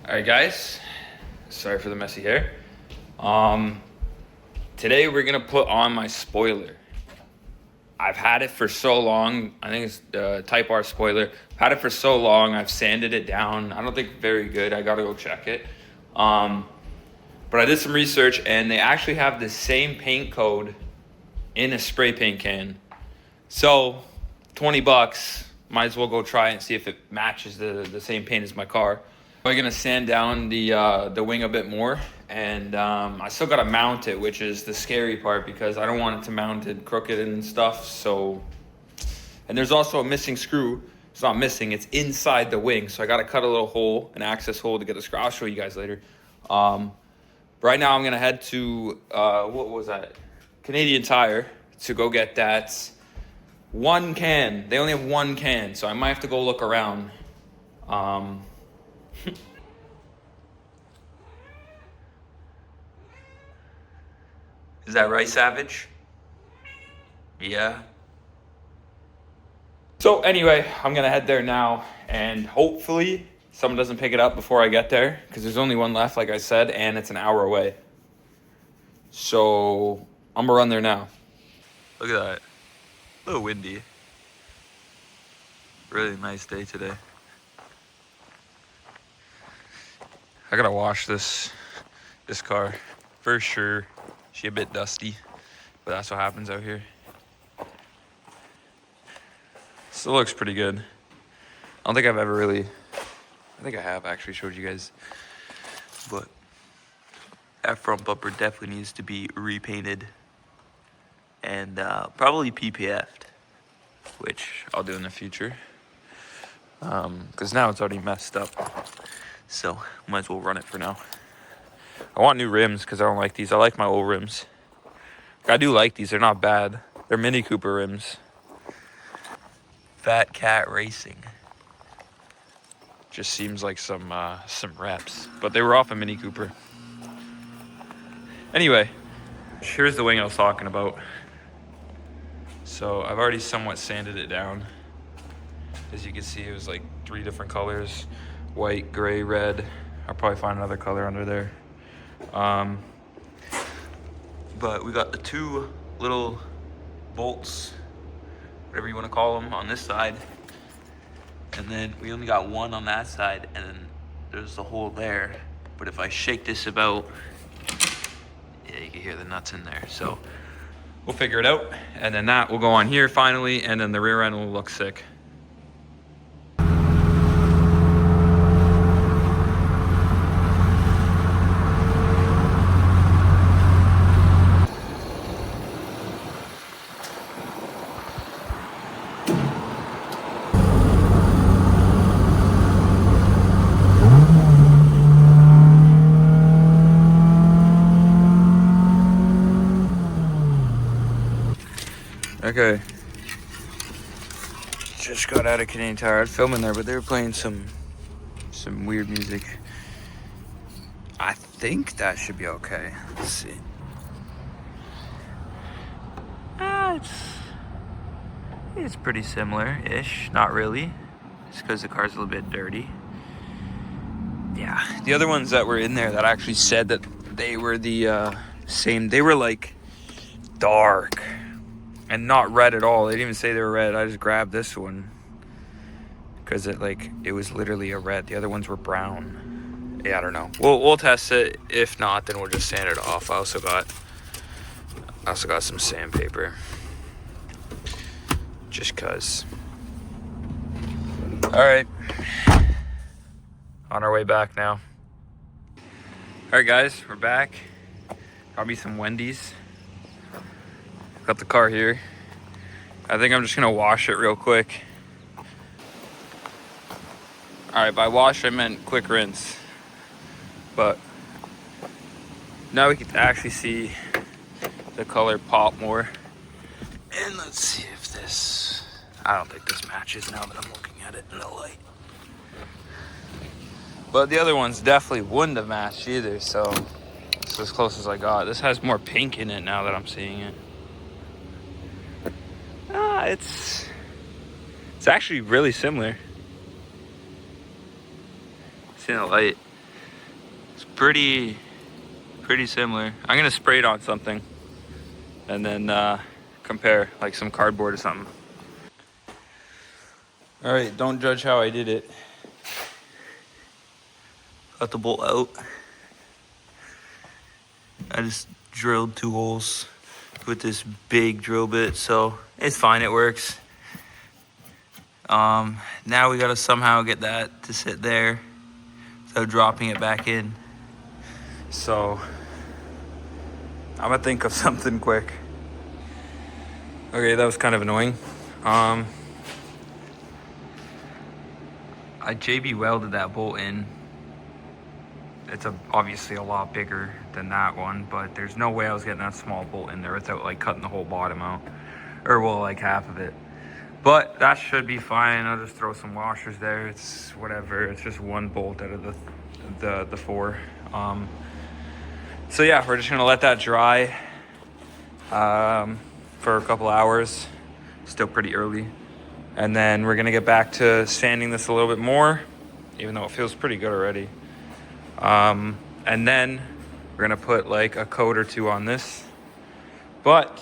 Alright guys, sorry for the messy hair. Today we're gonna put on my spoiler. I've had it for so long. I think it's the Type R spoiler. I've had it for so long. I've sanded it down. I don't think very good. I gotta go check it. But I did some research and they actually have the same paint code in a spray paint can. So 20 bucks, might as well go try it and see if it matches the same paint as my car. I'm gonna sand down the wing a bit more, and I still gotta mount it, which is the scary part because I don't want it to mount it crooked and stuff. So, and there's also a missing screw. It's not missing, it's inside the wing. So I gotta cut a little hole, an access hole to get the screw. I'll show you guys later. Right now I'm gonna head to, what was that? Canadian Tire to go get that one can. They only have one can, so I might have to go look around. Is that right, Savage? Yeah. So anyway, I'm gonna head there now, and hopefully someone doesn't pick it up before I get there, because there's only one left, like I said, and it's an hour away. So I'm gonna run there now. Look at that. A little windy. Really nice day today. I gotta wash this car for sure. She a bit dusty, but that's what happens out here. Still looks pretty good. I don't think I've ever really, I think I have actually showed you guys, but that front bumper definitely needs to be repainted and probably PPF'd, which I'll do in the future. Because now it's already messed up. So might as well run it for now. I want new rims because I don't like these. I like my old rims. I do like these. They're not bad. They're Mini Cooper rims. Fat Cat Racing. Just seems like some reps. But they were off a Mini Cooper. Anyway, here's the wing I was talking about. So I've already somewhat sanded it down. As you can see, it was like 3 different colors. White, gray, red. I'll probably find another color under there. But we got the 2 little bolts, whatever you want to call them, on this side. And then we only got 1 on that side, and then there's a hole there. But if I shake this about, yeah, you can hear the nuts in there. So we'll figure it out. And then that will go on here finally, and then the rear end will look sick. Okay, just got out of Canadian Tire. I was filming there, but they were playing some weird music. I think that should be okay. Let's see. It's pretty similar-ish. Not really. It's because the car's a little bit dirty. Yeah, the other ones that were in there that actually said that they were the same. They were like dark. And not red at all. They didn't even say they were red. I just grabbed this one because it was literally a red. The other ones were brown. Yeah, I don't know. We'll test it. If not, then we'll just sand it off. I also got some sandpaper. Just cause. All right. On our way back now. All right, guys, we're back. Got me some Wendy's. Got the car here. I think I'm just gonna wash it real quick. All right, by wash I meant quick rinse. But now we can actually see the color pop more. And let's see if this, I don't think this matches now that I'm looking at it in the light. But the other ones definitely wouldn't have matched either, so it's as close as I got. This has more pink in it now that I'm seeing it. It's actually really similar. It's in the light. pretty similar. I'm gonna spray it on something and then compare, like some cardboard or something. All right, don't judge how I did it. Got the bolt out. I just drilled 2 holes with this big drill bit, so it's fine, it works. Now we gotta somehow get that to sit there without dropping it back in. So I'm gonna think of something quick. Okay, that was kind of annoying. I JB welded that bolt in. It's obviously a lot bigger than that one, but there's no way I was getting that small bolt in there without like cutting the whole bottom out, or well, like half of it. But that should be fine. I'll just throw some washers there. It's whatever. It's just one bolt out of the 4. So yeah, we're just gonna let that dry for a couple hours. Still pretty early. And then we're gonna get back to sanding this a little bit more, even though it feels pretty good already. And then we're gonna put like a coat or 2 on this. But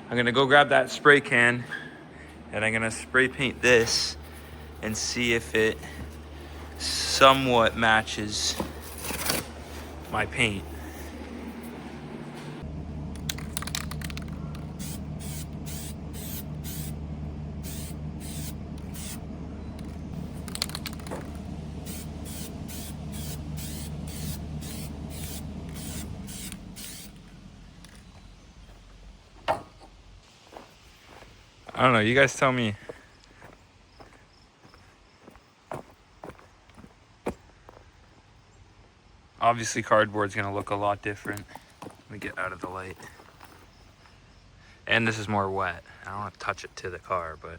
I'm gonna go grab that spray can and I'm gonna spray paint this and see if it somewhat matches my paint. I don't know, you guys tell me. Obviously cardboard's gonna look a lot different. Let me get out of the light. And this is more wet. I don't want to touch it to the car, but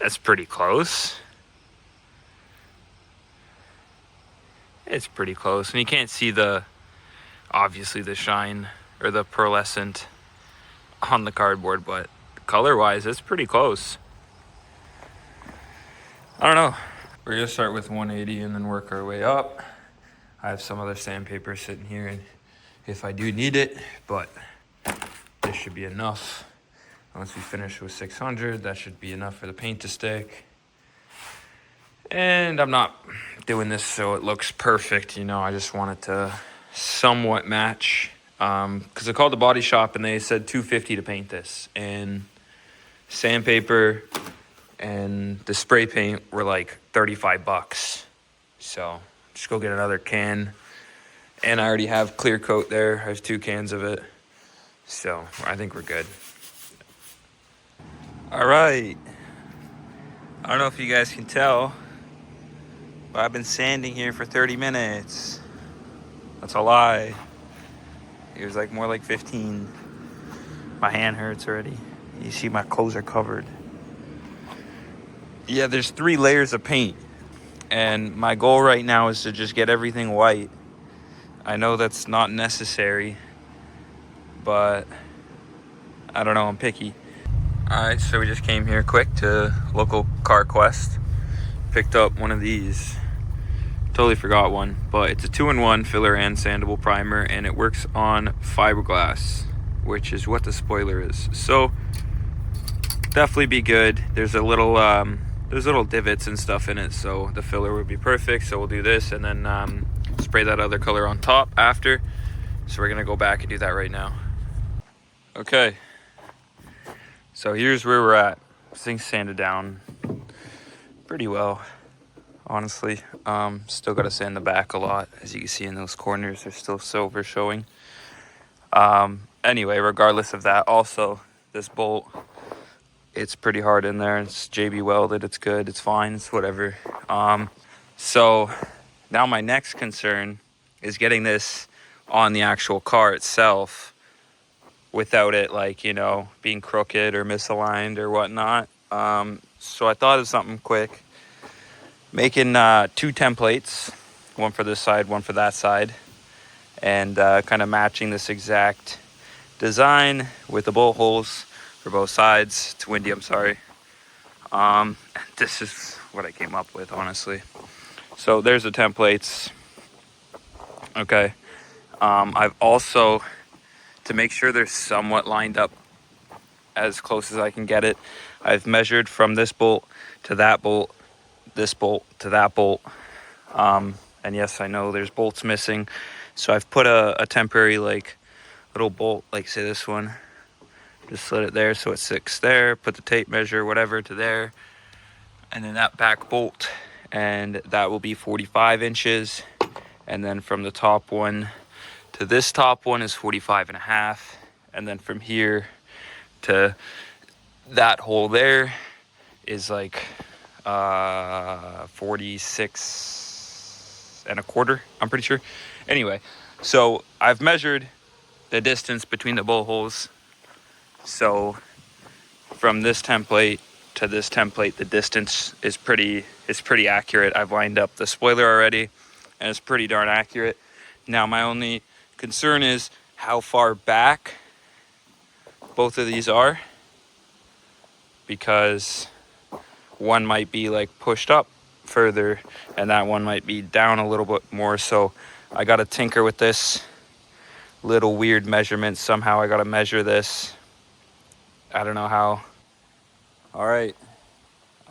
that's pretty close. It's pretty close. And you can't see obviously the shine or the pearlescent on the cardboard, but color-wise, it's pretty close. I don't know. We're gonna start with 180 and then work our way up. I have some other sandpaper sitting here and if I do need it, but this should be enough. Once we finish with 600, that should be enough for the paint to stick. And I'm not doing this so it looks perfect, you know, I just want it to somewhat match. Because I called the body shop and they said $250 to paint this. And sandpaper and the spray paint were like 35 bucks. So just go get another can. And I already have clear coat there. I have 2 cans of it. So I think we're good. All right. I don't know if you guys can tell, but I've been sanding here for 30 minutes. That's a lie. It was like more like 15. My hand hurts already. You see my clothes are covered. Yeah, there's 3 layers of paint. And my goal right now is to just get everything white. I know that's not necessary, but I don't know, I'm picky. All right, so we just came here quick to local Car Quest. Picked up one of these. Totally forgot one, but it's a 2-in-1 filler and sandable primer, and it works on fiberglass, which is what the spoiler is. So definitely be good. There's little divots and stuff in it, so the filler would be perfect. So we'll do this and then spray that other color on top after. So we're gonna go back and do that right now. Okay, so here's where we're at. This thing's sanded down pretty well, honestly. Still gotta sand the back a lot. As you can see in those corners, there's still silver showing. Anyway, regardless of that, also this bolt, it's pretty hard in there. It's JB welded, it's good, it's fine, it's whatever. So now my next concern is getting this on the actual car itself without it, like, you know, being crooked or misaligned or whatnot. So I thought of something quick. Making 2 templates, one for this side, one for that side, and kind of matching this exact design with the bolt holes for both sides. It's windy, I'm sorry. This is what I came up with, honestly. So there's the templates. Okay. I've also, to make sure they're somewhat lined up as close as I can get it, I've measured from this bolt to that bolt, this bolt to that bolt. And yes, I know there's bolts missing. So I've put a temporary like little bolt, like say this one, just slid it there so it sticks there, put the tape measure, whatever, to there. And then that back bolt, and that will be 45 inches. And then from the top one to this top one is 45 and a half. And then from here to that hole there is like 46 and a quarter, I'm pretty sure. Anyway, so I've measured the distance between the bolt holes. So from this template to this template, the distance is pretty accurate. I've lined up the spoiler already, and it's pretty darn accurate. Now my only concern is how far back both of these are, because one might be like pushed up further and that one might be down a little bit more. So I got to tinker with this little weird measurement. Somehow I got to measure this. I don't know how. All right.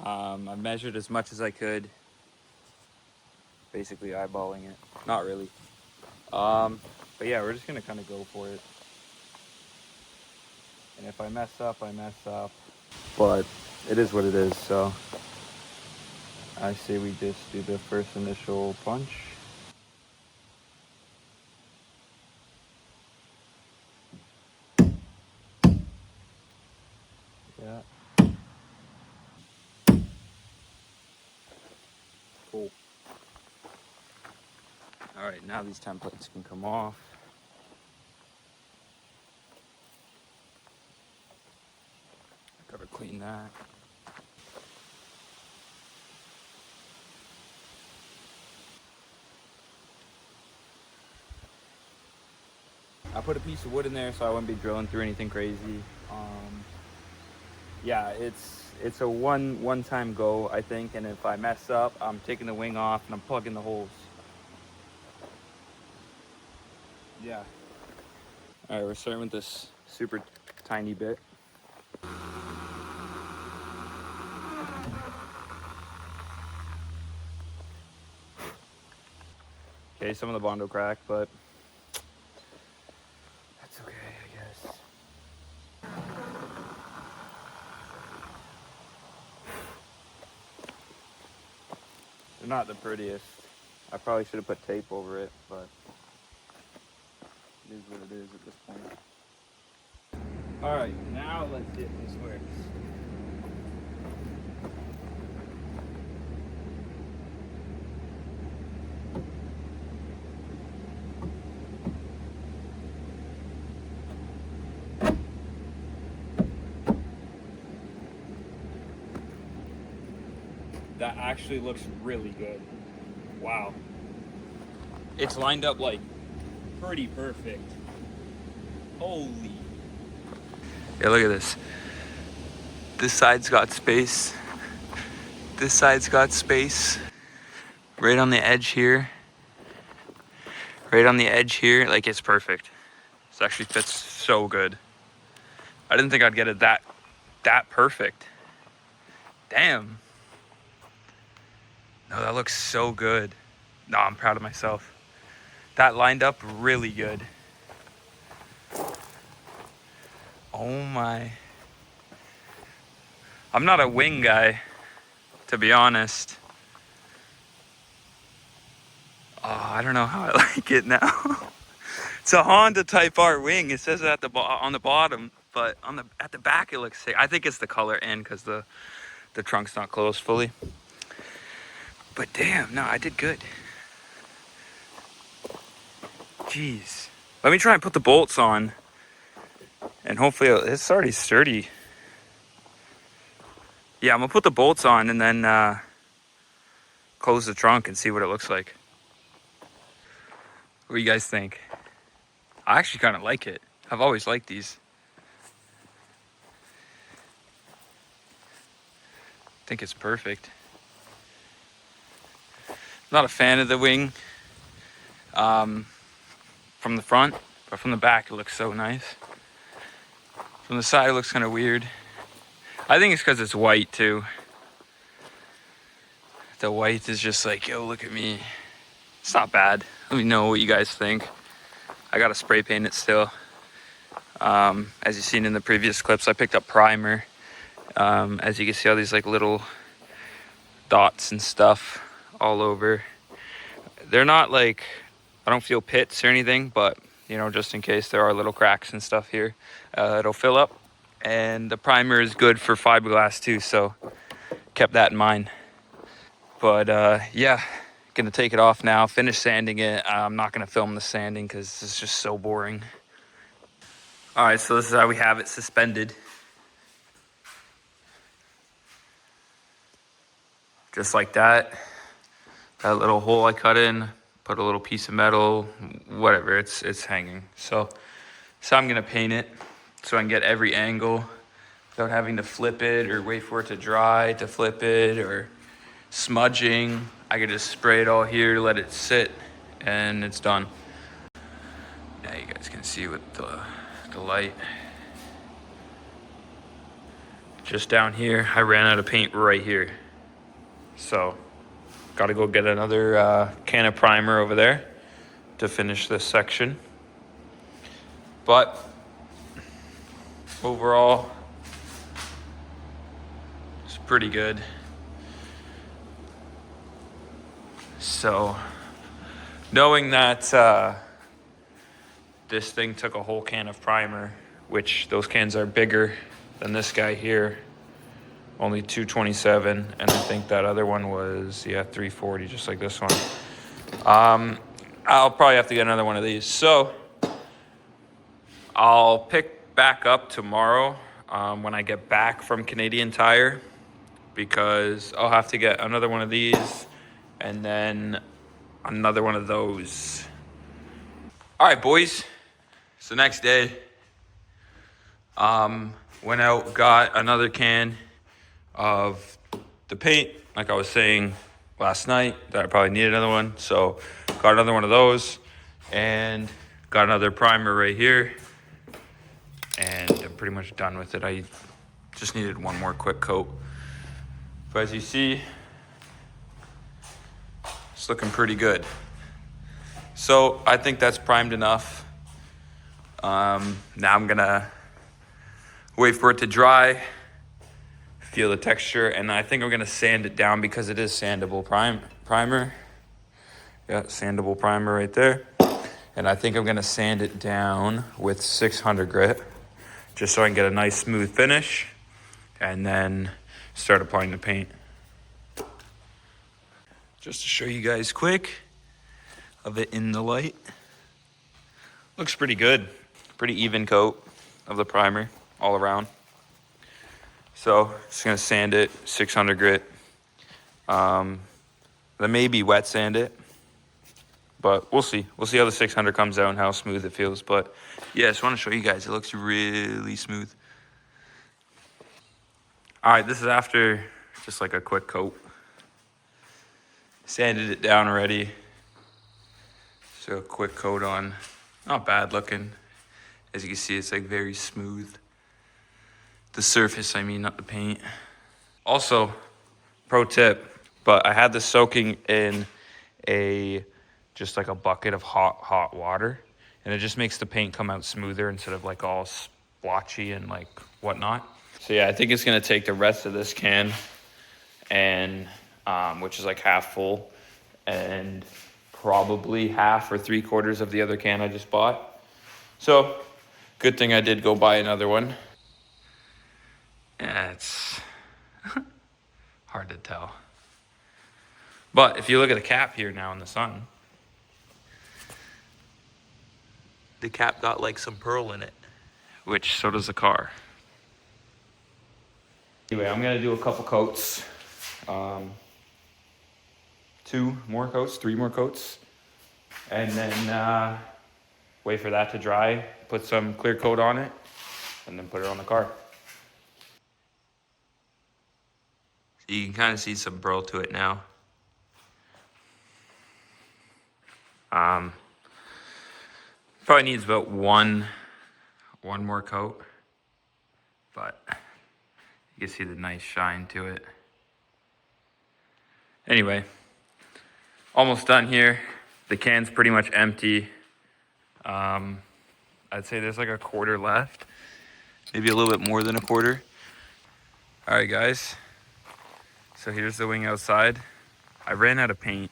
I measured as much as I could, basically eyeballing it. Not really. But yeah, we're just gonna kind of go for it. And if I mess up, I mess up. But it is what it is. So I say we just do the first initial punch. Yeah. Cool. All right, now these templates can come off. Gotta clean that. I put a piece of wood in there so I wouldn't be drilling through anything crazy. Yeah, it's a one time go, I think, and if I mess up, I'm taking the wing off and I'm plugging the holes. Yeah. All right, we're starting with this super tiny bit. Okay, some of the Bondo cracked, but that's okay, I guess. They're not the prettiest. I probably should have put tape over it, but it is what it is at this point. All right, now let's see if this works. That actually looks really good. Wow. It's lined up like pretty perfect. Holy. Yeah, look at this. This side's got space. This side's got space. Right on the edge here. Right on the edge here. Like, it's perfect. This actually fits so good. I didn't think I'd get it that perfect. Damn. No, that looks so good. No, I'm proud of myself. That lined up really good. Oh my. I'm not a wing guy, to be honest. Oh, I don't know how I like it now. It's a Honda Type R wing. It says it at the on the bottom, but at the back it looks sick. I think it's the color and because the trunk's not closed fully. But damn, no, I did good. Jeez. Let me try and put the bolts on, and hopefully it's already sturdy. Yeah, I'm gonna put the bolts on and then close the trunk and see what it looks like. What do you guys think? I actually kind of like it. I've always liked these. think it's perfect. Not a fan of the wing from the front, but from the back it looks so nice. From the side it looks kind of weird. I think it's because it's white too. The white is just like, yo, look at me. It's not bad. Let me know what you guys think. I gotta spray paint it still. As you've seen in the previous clips, I picked up primer. As you can see, all these like little dots and stuff all over. They're not like, I don't feel pits or anything, but you know, just in case there are little cracks and stuff here, it'll fill up. And the primer is good for fiberglass too, so kept that in mind. But yeah, gonna take it off now, finish sanding it. I'm not gonna film the sanding because it's just so boring. All right, so this is how we have it suspended. Just like that. That little hole I cut in, put a little piece of metal, whatever, it's hanging. So I'm gonna paint it so I can get every angle without having to flip it or wait for it to dry to flip it or smudging. I could just spray it all here, let it sit, and it's done. Yeah, you guys can see with the light. Just down here, I ran out of paint right here. So, gotta go get another can of primer over there to finish this section. But, overall, it's pretty good. So, knowing that this thing took a whole can of primer, which those cans are bigger than this guy here, only 227, and I think that other one was 340, just like this one. I'll probably have to get another one of these. So I'll pick back up tomorrow when I get back from Canadian Tire, because I'll have to get another one of these and then another one of those. All right, boys. It's the next day. Went out, got another can of the paint, like I was saying last night, that I probably need another one. So got another one of those and got another primer right here. And I'm pretty much done with it. I just needed one more quick coat. But as you see, it's looking pretty good. So I think that's primed enough. Now I'm gonna wait for it to dry, feel the texture, and I think I'm gonna sand it down because it is sandable primer. Yeah, sandable primer right there. And I think I'm gonna sand it down with 600 grit, just so I can get a nice smooth finish, and then start applying the paint. Just to show you guys quick of it in the light. Looks pretty good. Pretty even coat of the primer all around. So just gonna sand it 600 grit. Then maybe wet sand it, but we'll see. We'll see how the 600 comes out and how smooth it feels. But yeah, I just want to show you guys. It looks really smooth. All right, this is after just like a quick coat. Sanded it down already. So a quick coat on. Not bad looking. As you can see, it's like very smooth. The surface, I mean, not the paint. Also, pro tip, but I had this soaking in just like a bucket of hot water, and it just makes the paint come out smoother instead of like all splotchy and like whatnot. So yeah, I think it's gonna take the rest of this can and which is like half full, and probably half or 3/4 of the other can I just bought. So good thing I did go buy another one. Yeah, it's hard to tell. But if you look at the cap here now in the sun, the cap got like some pearl in it, which so does the car. Anyway, I'm gonna do a couple coats. 2 more coats, 3 more coats. And then wait for that to dry, put some clear coat on it, and then put it on the car. You can kind of see some burl to it now. Probably needs about one more coat, but you can see the nice shine to it. Anyway, almost done here. The can's pretty much empty. I'd say there's like a quarter left, maybe a little bit more than a quarter. All right, guys. So here's the wing outside. I ran out of paint,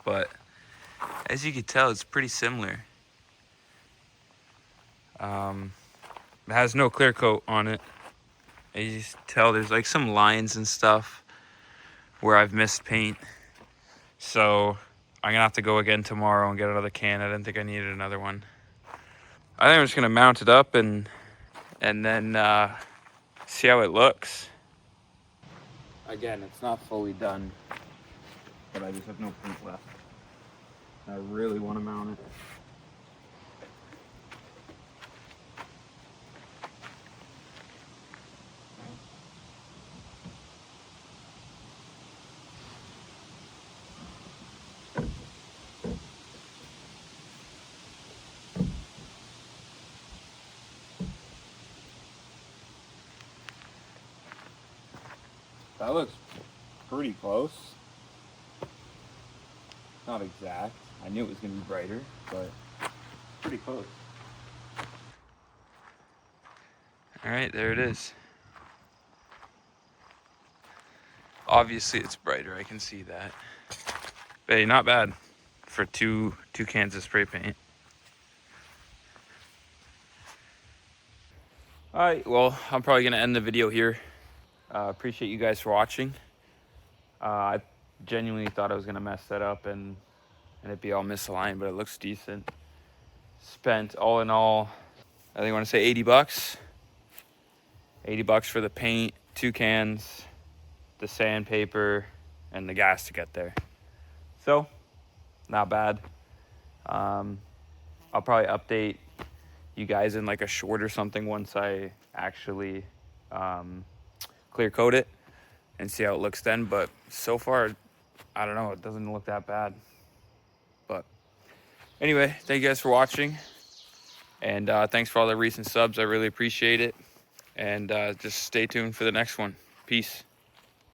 but as you can tell, it's pretty similar. It has no clear coat on it. As you can tell, there's like some lines and stuff where I've missed paint. So I'm gonna have to go again tomorrow and get another can. I didn't think I needed another one. I think I'm just gonna mount it up and then see how it looks. Again, it's not fully done, but I just have no paint left. I really want to mount it. That looks pretty close. Not exact. I knew it was going to be brighter, but pretty close. All right, there it is. Obviously, it's brighter. I can see that. But hey, not bad for two cans of spray paint. All right, well, I'm probably going to end the video here. Appreciate you guys for watching. I genuinely thought I was going to mess that up and it'd be all misaligned, but it looks decent. Spent all in all, I think I want to say 80 bucks. 80 bucks for the paint, 2 cans, the sandpaper, and the gas to get there. So, not bad. I'll probably update you guys in like a short or something once I actually clear coat it and see how it looks then. But so far, I don't know, it doesn't look that bad. But anyway, thank you guys for watching. And thanks for all the recent subs. I really appreciate it. And just stay tuned for the next one. Peace.